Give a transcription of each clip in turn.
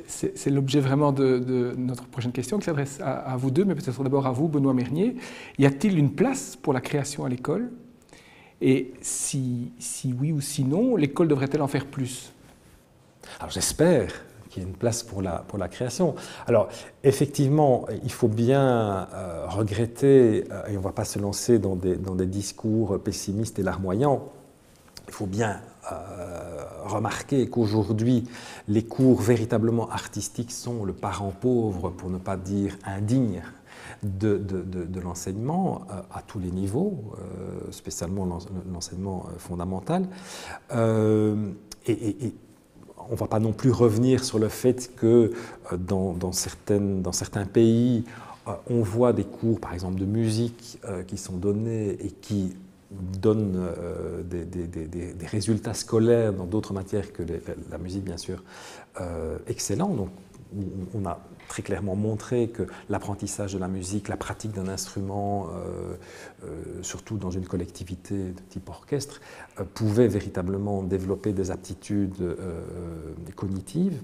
C'est l'objet vraiment de notre prochaine question qui s'adresse à vous deux, mais peut-être d'abord à vous, Benoît Mernier. Y a-t-il une place pour la création à l'école? Et si oui ou si non, l'école devrait-elle en faire plus? Alors j'espère qu'il y a une place pour la création. Alors effectivement, il faut bien regretter, et on ne va pas se lancer dans des discours pessimistes et larmoyants, il faut bien remarquer qu'aujourd'hui, les cours véritablement artistiques sont le parent pauvre, pour ne pas dire indigne, de l'enseignement à tous les niveaux, spécialement l'enseignement fondamental. Et on ne va pas non plus revenir sur le fait que dans certains pays, on voit des cours, par exemple, de musique qui sont donnés et qui donnent des résultats scolaires dans d'autres matières que la musique, bien sûr, excellents. Donc, on a très clairement montré que l'apprentissage de la musique, la pratique d'un instrument, surtout dans une collectivité de type orchestre, pouvait véritablement développer des aptitudes cognitives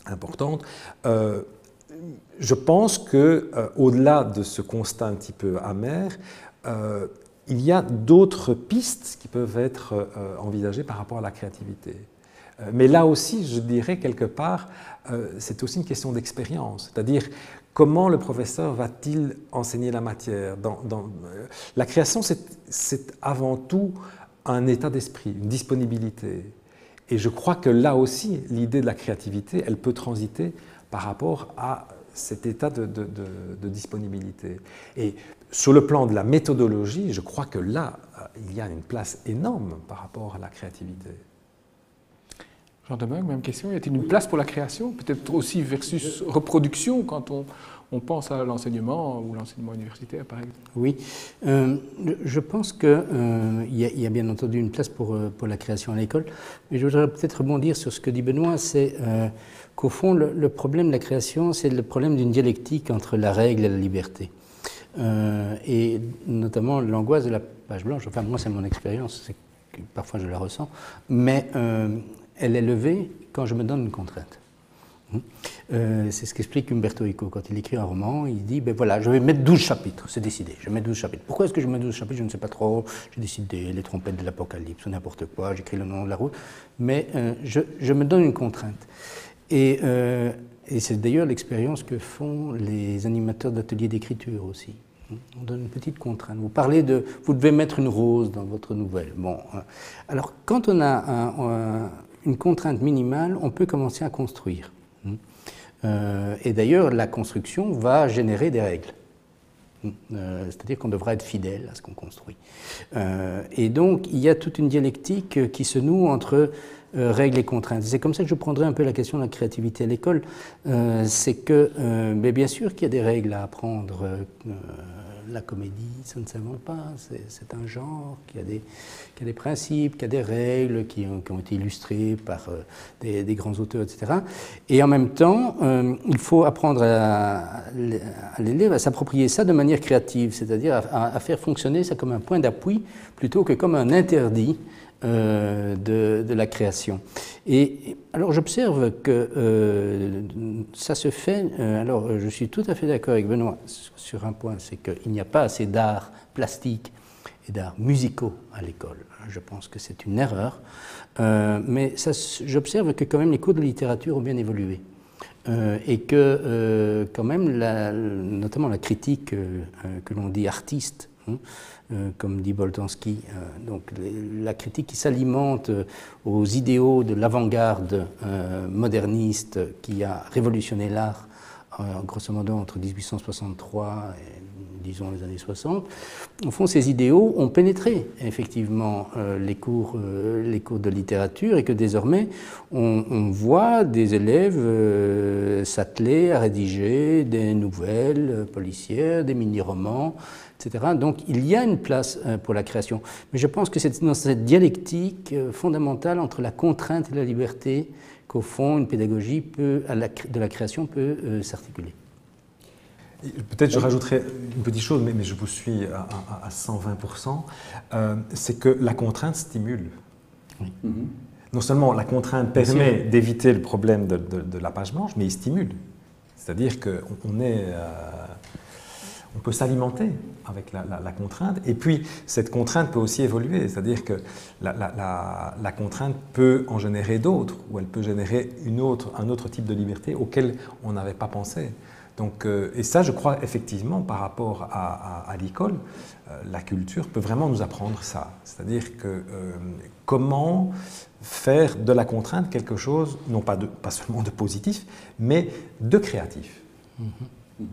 importantes. Je pense qu'au-delà de ce constat un petit peu amer, il y a d'autres pistes qui peuvent être envisagées par rapport à la créativité. Mais là aussi, je dirais quelque part, c'est aussi une question d'expérience. C'est-à-dire, comment le professeur va-t-il enseigner la matière? La création, c'est avant tout un état d'esprit, une disponibilité. Et je crois que là aussi, l'idée de la créativité, elle peut transiter par rapport à cet état de disponibilité. Et sur le plan de la méthodologie, je crois que là, il y a une place énorme par rapport à la créativité. Jean Demeung, même question. Y a-t-il une place pour la création? Peut-être aussi versus reproduction quand on pense à l'enseignement ou l'enseignement universitaire, par exemple. Oui, je pense qu'il y a bien entendu une place pour la création à l'école. Mais je voudrais peut-être rebondir sur ce que dit Benoît, c'est qu'au fond, le problème de la création, c'est le problème d'une dialectique entre la règle et la liberté. Et notamment l'angoisse de la page blanche. Enfin, moi, c'est mon expérience, c'est que parfois je la ressens. Mais elle est levée quand je me donne une contrainte. C'est ce qu'explique Umberto Eco. Quand il écrit un roman, il dit, ben voilà, je vais mettre 12 chapitres, c'est décidé, je mets 12 chapitres. Pourquoi est-ce que je mets 12 chapitres? Je ne sais pas trop, j'ai décidé, les trompettes de l'apocalypse ou n'importe quoi, j'écris le nom de la route, mais je me donne une contrainte. Et c'est d'ailleurs l'expérience que font les animateurs d'ateliers d'écriture aussi. On donne une petite contrainte. Vous parlez de, vous devez mettre une rose dans votre nouvelle. Bon, alors quand on a une contrainte minimale, on peut commencer à construire. Et d'ailleurs, la construction va générer des règles. C'est-à-dire qu'on devra être fidèle à ce qu'on construit. Et donc, il y a toute une dialectique qui se noue entre règles et contraintes. C'est comme ça que je prendrais un peu la question de la créativité à l'école. C'est que, mais bien sûr qu'il y a des règles à apprendre. La comédie, ça ne s'invente pas, c'est un genre qui a des principes, qui a des règles, qui ont été illustrées par des grands auteurs, etc. Et en même temps, il faut apprendre à l'élève à s'approprier ça de manière créative, c'est-à-dire à faire fonctionner ça comme un point d'appui plutôt que comme un interdit de la création. Et alors j'observe que ça se fait, alors je suis tout à fait d'accord avec Benoît sur un point, c'est qu'il n'y a pas assez d'arts plastiques et d'arts musicaux à l'école. Je pense que c'est une erreur, mais j'observe que quand même les cours de littérature ont bien évolué. Et que quand même, notamment la critique que l'on dit artiste, comme dit Boltanski, donc la critique qui s'alimente aux idéaux de l'avant-garde moderniste qui a révolutionné l'art, grosso modo entre 1863 et disons les années 60, au fond ces idéaux ont pénétré effectivement les cours de littérature et que désormais on voit des élèves s'atteler à rédiger des nouvelles policières, des mini-romans, etc. Donc il y a une place pour la création. Mais je pense que c'est dans cette dialectique fondamentale entre la contrainte et la liberté qu'au fond une pédagogie de la création peut s'articuler. Peut-être je rajouterais une petite chose, mais je vous suis à 120%, c'est que la contrainte stimule. Oui. non seulement la contrainte permet d'éviter le problème de la page blanche, mais il stimule. C'est-à-dire qu'on on peut s'alimenter avec la contrainte, et puis cette contrainte peut aussi évoluer, c'est-à-dire que la contrainte peut en générer d'autres, ou elle peut générer un autre type de liberté auquel on n'avait pas pensé. Donc, et ça, je crois effectivement, par rapport à l'école, la culture peut vraiment nous apprendre ça, c'est-à-dire que comment faire de la contrainte quelque chose, non pas seulement de positif, mais de créatif. Mm-hmm.